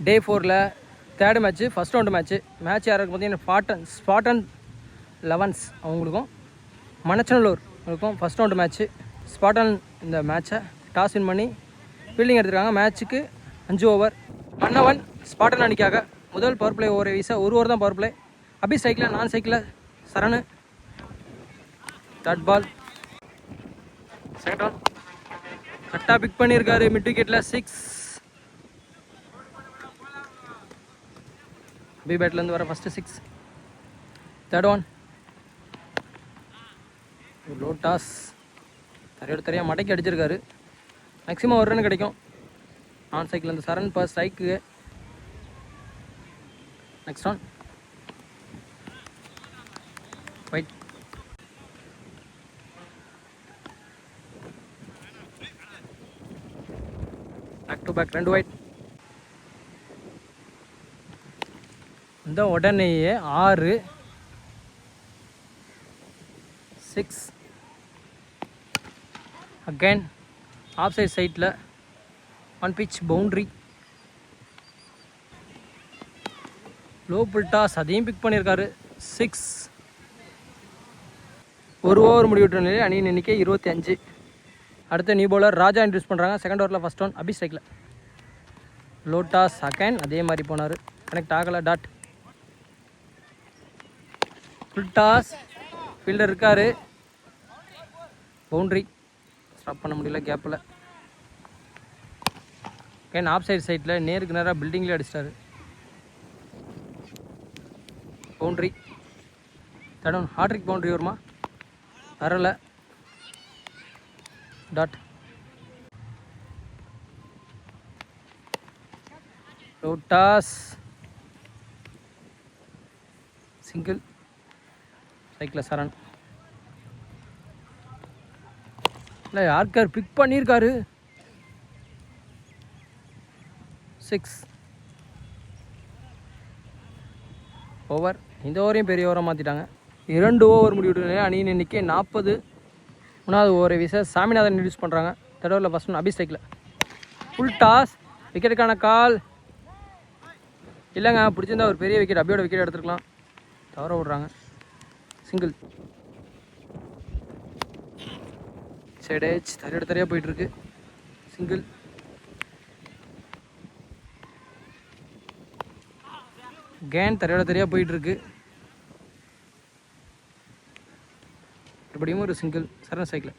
டே 4ல் third match, first round match யாருக்கு பார்த்தீங்கன்னா ஸ்பாட்டன் லெவன்ஸ் அவங்களுக்கும் மணச்சநல்லூர் அவங்களுக்கும் ஃபஸ்ட் ரவுண்டு மேட்ச்சு. ஸ்பாட்டன் இந்த மேட்ச்சை டாஸ் வின் பண்ணி ஃபீல்டிங் எடுத்துருக்காங்க. மேட்ச்சுக்கு 5 ஓவர். மன்னவன் ஸ்பாட்டன் அணிக்காக முதல் பவர் பிளே ஓவரை வீச ஒரு ஓவர் தான் பவர் பிளே. அபி சைக்கிளில் நான் சைக்கிளில் Saran. Dot ball. Second round கரெக்டாக பிக் பண்ணியிருக்காரு. மிட் விக்கெட்டில் 6. பி பேட்லேருந்து வர first 6. Third one low toss. தரையாக மடக்கி அடிச்சிருக்காரு. மேக்ஸிமம் ஒரு ரன் கிடைக்கும். ஆன் சைக்கிள் அந்த சரண் பர் strike. Next one wide. Back to back 2 wide. இந்த உடனேயே 6 6 அகைன் ஆஃப் சைட் சைட்டில் one pitch boundary. Low full toss அதையும் பிக் பண்ணியிருக்காரு. 6. ஒரு ஓவர் முடிவிட்ட நிலையில் அணியின் எண்ணிக்கை 25. அடுத்த நியூ பவுலர் ராஜா இன்ட்ரூஸ் பண்ணுறாங்க. செகண்ட் ஓவரில் ஃபஸ்ட் ஒன் அபி ஸ்ட்ரைக்கில். லோ டாஸ் அகைன் அதே மாதிரி போனார். கனெக்ட் ஆகலை. டாட். Full toss. ஃபீல்டர் இருக்கார். பவுண்ட்ரி ஸ்டாப் பண்ண முடியல கேப்பில். அகைன் ஆஃப் சைட் சைட்டில் நேருக்கு நேராக பில்டிங்லேயே அடிச்சிட்டாரு. Boundary. Third one hat trick boundary வருமா? வரல. டாட். Low toss single. சைக்கிளில் சரண். இல்லை யார்கார் பிக் பண்ணியிருக்காரு. 6 ஓவர். இந்த ஓவரையும் பெரிய ஓவராக மாற்றிட்டாங்க. 2 ஓவர் முடிவிட்டு அணியின் எண்ணிக்கை 40. 3வது ஓவரை வீச சாமிநாதன் இன்ட்ரடியூஸ் பண்ணுறாங்க. தேர்ட் ஓவரில் ஃபஸ்ட் ஒன் அபி ஸ்ட்ரைக்கில். Full toss. விக்கெட்டுக்கான கால் இல்லைங்க. பிடிச்சிருந்தா ஒரு பெரிய விக்கெட் அபியோட விக்கெட் எடுத்துருக்கலாம். தவற விடுறாங்க. சிங்கிள். சைடேஜ் தரையாக போயிட்டுருக்கு. சிங்கிள். கேன் தரையாக போயிட்டுருக்கு. மறுபடியும் ஒரு சிங்கிள். சரண் சைக்கிள்.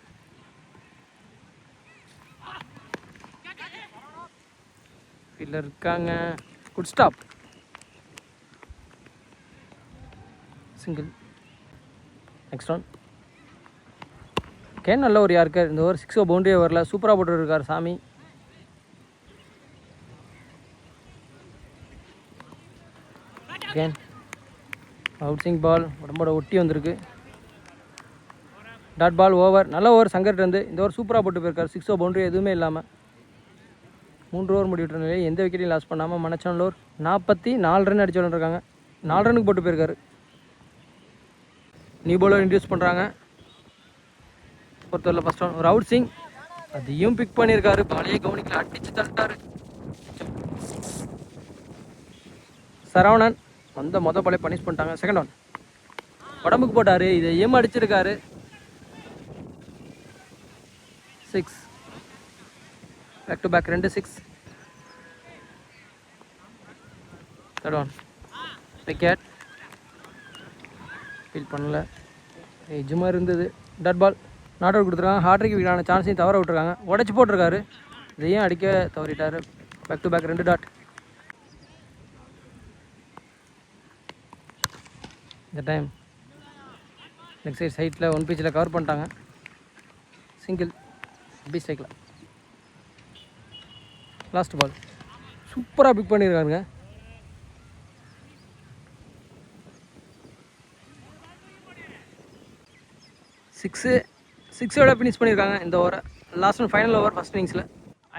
ஃபீல்டர் இருக்காங்க. Good stop. Single. Next one can நல்ல ஒரு யாருக்கார். இந்த ஓவர் 6 பவுண்டரியே வரல. சூப்பராக போட்டுருக்கார் சாமி. கேன் அவுட்ஸிங் பால் உடம்போட ஒட்டி வந்திருக்கு. Dot ball. ஓவர். நல்ல ஓவர் சங்கர்கிட்ட இந்த ஓவர் சூப்பராக போட்டு போயிருக்கார். 6 பவுண்டரி எதுவுமே இல்லாமல் 3 ஓவர் முடிவிட்ட நிலையில் எந்த விக்கெட்டையும் லாஸ் பண்ணாமல் மணச்சநல்லூர் 44 ரன் அடிச்சு விளாண்டுருக்காங்க. 4 ரனுக்கு போட்டு போயிருக்காரு. நியூ பவுலர் இன்ட்ரடியூஸ் பண்ணுறாங்க. பொறுத்தவரையில் ஃபஸ்ட் ஒன் ஒரு அவுட் சிங் அதையும் பிக் பண்ணியிருக்காரு. பாலையே கவனிக்கல. அடிச்சு தள்ளிட்டாரு. சரவணன் வந்த பாலே பனிஷ் பண்ணிட்டாங்க. செகண்ட் ஒன் உடம்புக்கு போட்டார். இதையும் அடிச்சிருக்காரு. 6 back to back 2 6. Third one wicket. Feel பண்ணல. எஜ்ஜுமா இருந்தது. Dot ball. நாட் அவுட் கொடுத்துருக்காங்க. ஹாட்ரிக் விக்கெட்டான சான்ஸையும் தவற விட்டுருக்காங்க. உடச்சி போட்டிருக்காரு. இதையும் அடிக்க தவறிட்டார். Back to back 2 dot. இந்த டைம் நெக்ஸ்ட் சைட்டில் ஒன் பிச்சில் கவர் பண்ணிட்டாங்க. சிங்கிள். பி ஸ்ட்ரைக்கில். லாஸ்ட் பால் சூப்பராக பிக் பண்ணியிருக்காருங்க. 6 ஃபினிஷ் பண்ணியிருக்காங்க இந்த ஓவரை. Last one final over first இன்னிங்ஸில்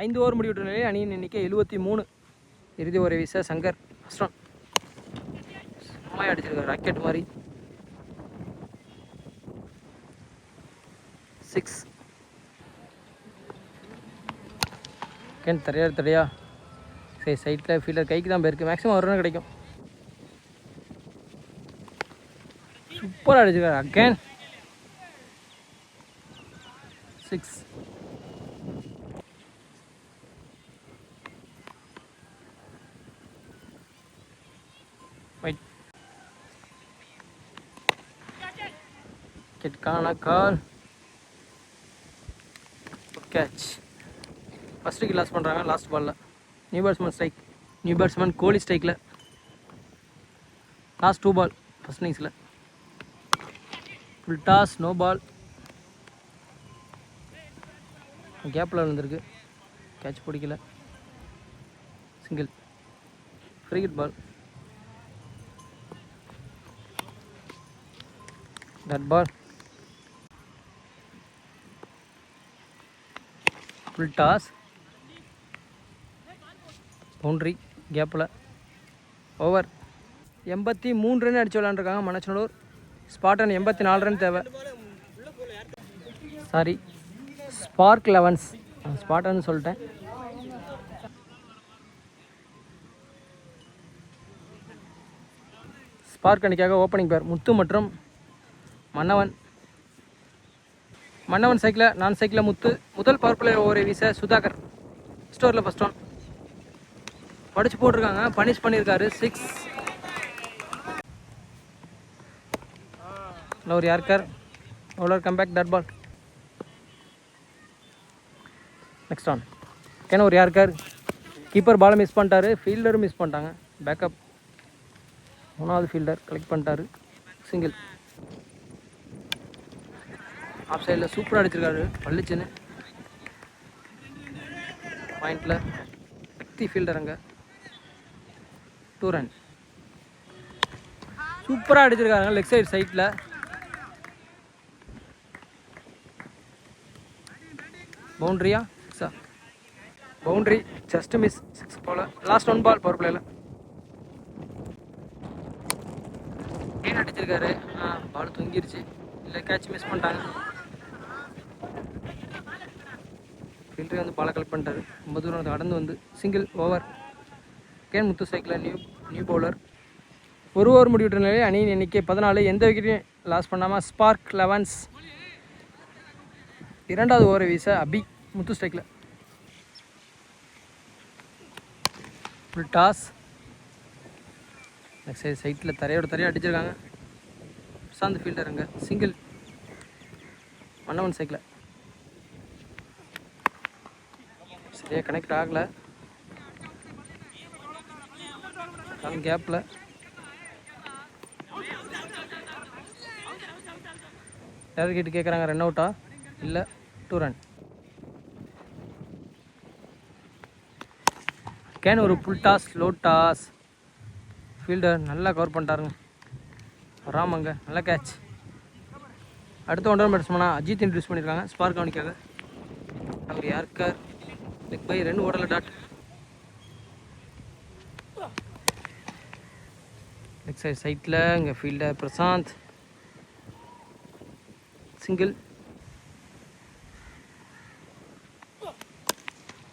5 ஓவர் முடிவிட்ட நிலையில் அணியின் எண்ணிக்கை 73. இறுதி ஓவரை வீச சங்கர். ஃபஸ்ட் ஒன் செம்மையாக அடிச்சிருக்காரு ராக்கெட் மாதிரி. 6 கேன் தரையாக சரி சைட்டில் ஃபீல்டர் கைக்கு தான் போயிருக்கு. மேக்ஸிமம் ஒரு ரன் கிடைக்கும். சூப்பராக அடிச்சிருக்காரு. அகேன் 6. வைட் கிட்கான கால். கேட்ச். ஃபஸ்ட் விக்கெட் லாஸ் பண்ணுறாங்க லாஸ்ட் பாலில். New batsman strike. New batsman Kohli ஸ்ட்ரைக்கில். லாஸ்ட் 2 பால் ஃபஸ்ட் இன்னிங்ஸில். Full toss, no ball. கேப்பில் விழுந்திருக்கு. கேட்ச் பிடிக்கல. Single. Free hit ball. Dot ball. Full toss. Boundary கேப்பில். ஓவர். 83 ரன் அடிச்சு விளாண்டுருக்காங்க மணச்சநல்லூர். ஸ்பாட்டன் 84 ரன் தேவை. Sorry, Spark 11s. ஸ்பாட்டன் சொல்லிட்டேன். ஸ்பார்க் அணிக்காக ஓப்பனிங் பேர் முத்து மற்றும் மன்னவன். மன்னவன் சைக்கிளில், நான் சைக்கிளில் முத்து. முதல் பவர் பிளே ஓவரை வீச சுதாகர். ஸ்டோரில் ஃபஸ்ட் ஒன் படிச்சு போட்டிருக்காங்க. பனிஷ் பண்ணியிருக்காரு. 6. ஒரு yorker. Bowler comeback. Dot ball. Next one. ஏன்னா ஒரு யார்கர். கீப்பர் பாலை மிஸ் பண்ணிட்டாரு. ஃபீல்டரும் மிஸ் பண்ணிட்டாங்க. பேக்கப் 3வது ஃபீல்டர் கலெக்ட் பண்ணிட்டாரு. சிங்கிள். ஆஃப் சைடில் சூப்பராக அடிச்சிருக்காரு. பள்ளிச்சுன்னு பாயிண்டில். எக்தி ஃபீல்டர் அங்கே. 2 ரன். சூப்பராக அடிச்சிருக்காங்க லெக் சைடு சைட்டில். பவுண்ட்ரியா? Sir boundary. Just miss. 6 போல். லாஸ்ட் 1 பால் பவர் பிளேயில். ஏன் அடிச்சிருக்காரு? பால் தூங்கிருச்சு. இல்லை கேட்ச் மிஸ் பண்ணிட்டாங்க. ஃபீல்டரே வந்து பாலை கலெக்ட் பண்ணிட்டாரு. ரொம்ப தூரம் கடந்து வந்து சிங்கிள். ஓவர். கேன் முத்து சைக்கிளில் நியூ பவுலர். ஒரு ஓவர் முடிவிட்ட நிலையில் அணியின் எண்ணிக்கை 14. எந்த விக்கெட்டையும் லாஸ் பண்ணாமல் ஸ்பார்க் 11s. 2வது ஓவரை வீச அபி. முத்து ஸ்ட்ரைக்கில். Full toss. நெக்ஸ்ட் சைட்டில் தரையோட தரையாக அடிச்சிருக்காங்க. பிரசாந்த் ஃபீல்டர் அங்கே. சிங்கிள். மன்னவன் சைக்கில். சரியாக கனெக்ட் ஆகலை. கேப்பில். டார்கெட் கேட்குறாங்க. ரன் அவுட்டா? இல்லை. 2 ரன். கேன் ஒரு full toss, low toss. Fielder நல்லா கவர் பண்ணிட்டாருங்க. ராமங்க நல்ல கேட்ச். அடுத்த 1 பேட்ஸ்மேனா அஜித் இன்ட்ரடியூஸ் பண்ணியிருக்காங்க spark கவனிக்காக. Our yorker. Leg by 2 ஓடல. டாட். லெக் சைட் சைட்டில் இங்கே ஃபீல்டர் பிரசாந்த். சிங்கிள்.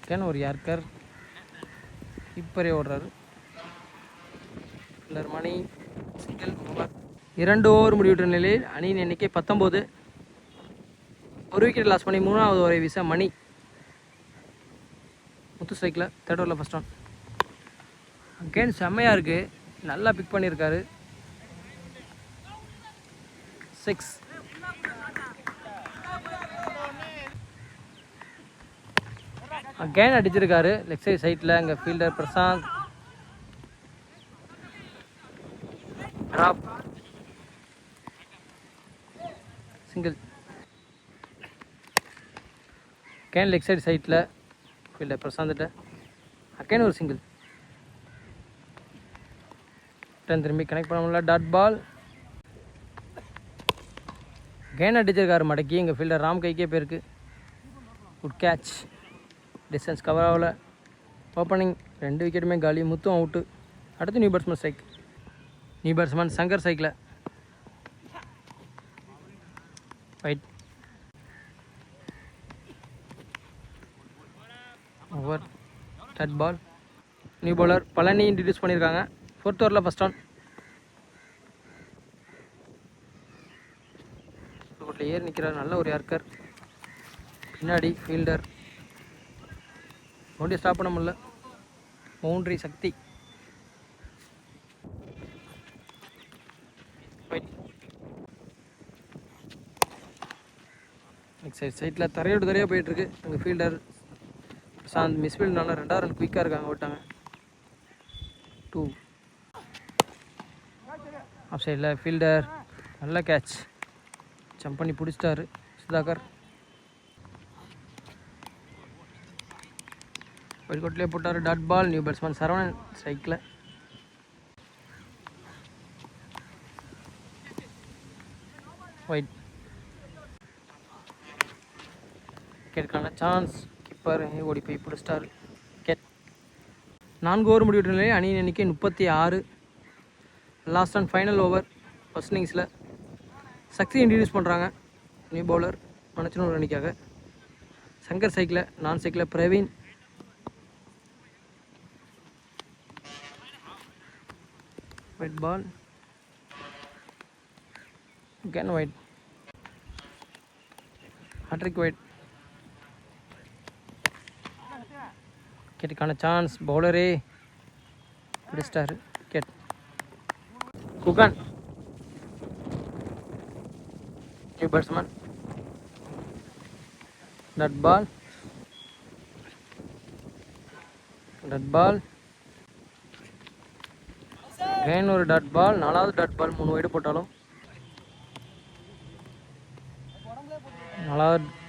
கேன் ஒரு யார்கர். இப்பரே ஓடுறாரு. ஃபீல்டர் மணி. சிங்கிள். ஓவர். 2 ஓவர் முடிவிட்ட நிலையில் அணியின் எண்ணிக்கை 19. ஒரு விக்கெட் லாஸ் பண்ணி 3வது ஓவரை வீச மணி. முத்து ஸ்ட்ரைக்கில். 3rd ஓவரில் ஃபஸ்ட் ஒன். அகேன் செம்மையாக இருக்குது. நல்லா பிக் பண்ணியிருக்காரு. 6. அகேன் அடிச்சிருக்காரு லெக் சைட் சைட்டில். அங்கே fielder Prashanth. Drop. Single. Again leg side சைட்டில் ஃபீல்டர் பிரசாந்த்கிட்ட. அகேன் ஒரு சிங்கிள். திரும்பி கனெக்ட் பண்ண முடியல. Dot ball. கேன் அடிச்சிருக்காரு மடக்கி. எங்கள் ஃபீல்டர் ராம் கைக்கே போயிருக்கு. Good catch. டிஸ்டன்ஸ் கவர் ஆகல. ஓப்பனிங் 2 விக்கெட்டுமே காலி. முத்தும் அவுட்டு. அடுத்து new batsman strike. New batsman Shankar சைக்கில். Wide. Over. Dot ball. New bowler Palani introduce பண்ணியிருக்காங்க. 4th ஓவரில் ஃபஸ்ட் ஆன். வீட்டில் ஏறி நிற்கிறார். நல்ல ஒரு யார்கர். பின்னாடி ஃபீல்டர் ஒன்றிய ஸ்டாப் பண்ண முடியல. பவுண்ட்ரி சக்தி. சைட்டில் தரையோடு தரையாக போயிட்டுருக்கு. எங்கள் ஃபீல்டர் பிரசாந்த் மிஸ்ஃபீல்ட்னால 2வது ரன் குயிக்காக இருக்காங்க. ஓட்டாங்க 2. ஆஃப் சைடில் ஃபீல்டர் நல்ல கேட்ச். ஜம்ப் பண்ணி பிடிச்சிட்டாரு சுதாகர். வைட்கோட்லேயே போட்டார். Dot ball. New batsman Saravanan ஸ்ட்ரைக்கில். ஒயிட். விக்கெட்டுக்கான சான்ஸ். கீப்பர் ஓடி போய் பிடிச்சிட்டார். விக்கெட். 4 ஓவர் முடிவிட்ட நிலையில் அணியின் எண்ணிக்கை 36. Last and final over first இன்னிங்ஸில் சக்தி இன்ட்ரடியூஸ் பண்ணுறாங்க. நியூ பவுலர் மனச்சனூர் அணிக்காக. சங்கர் சைக்கில். நான் சைக்கில் Praveen. Wide ball. again wide. Hat trick wide. விக்கெட்டுக்கான சான்ஸ். பவுலரே பிடிச்சிட்டாரு. Wicket. Guhan new batsman. Dot ball. Dot ball. again ஒரு டாட் பால். 4வது டாட் பால். 3 வைடு போட்டாலும்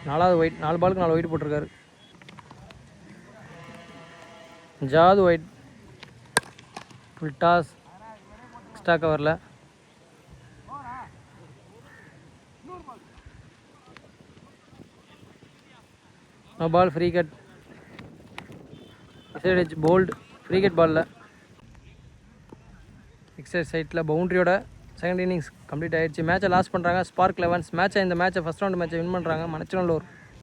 4வது ஒயிட். 4 பாலுக்கு 4 வைடு போட்டிருக்காரு. ஜாது ஒயிட். Full toss. எக்ஸ்ட்ரா கவரில். No ball. Free cut. எச் போல்டு. ஃப்ரீ கட் பாலில். எக்ஸைட் சைட்டில் பவுண்ட்ரியோட செகண்ட் இன்னிங்ஸ் கம்ப்ளீட் ஆகிடுச்சு. மேட்சை லாஸ் பண்ணுறாங்க ஸ்பார்க் 11. இந்த மேட்சை ஃபஸ்ட் ரவுண்ட் மேட்சை வின் பண்ணுறாங்க மணச்சநல்லூர்.